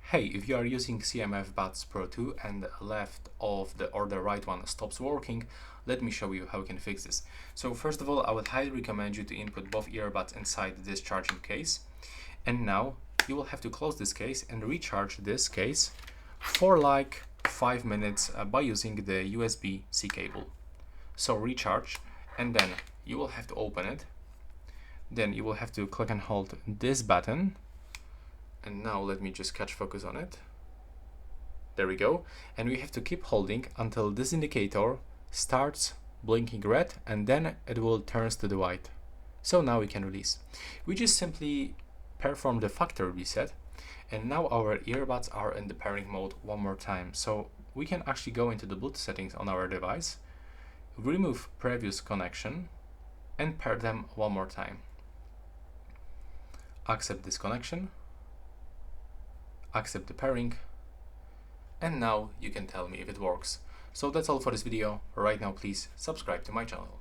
Hey, if you are using CMF Buds Pro 2 and the left of the or the right one stops working, let me show you how you can fix this. So first of all, I would highly recommend you to input both earbuds inside this charging case. And now you will have to close this case and recharge this case for like 5 minutes by using the USB-C cable. So recharge, and then you will have to open it. Then you will have to click and hold this button. And now let me just catch focus on it. There we go. And we have to keep holding until this indicator starts blinking red, and then it will turn to the white. So now we can release. We just simply perform the factory reset, and now our earbuds are in the pairing mode one more time. So we can actually go into the Bluetooth settings on our device, remove previous connection, and pair them one more time. Accept this connection. Accept the pairing, and now you can tell me if it works. So that's all for this video. Right now, please subscribe to my channel.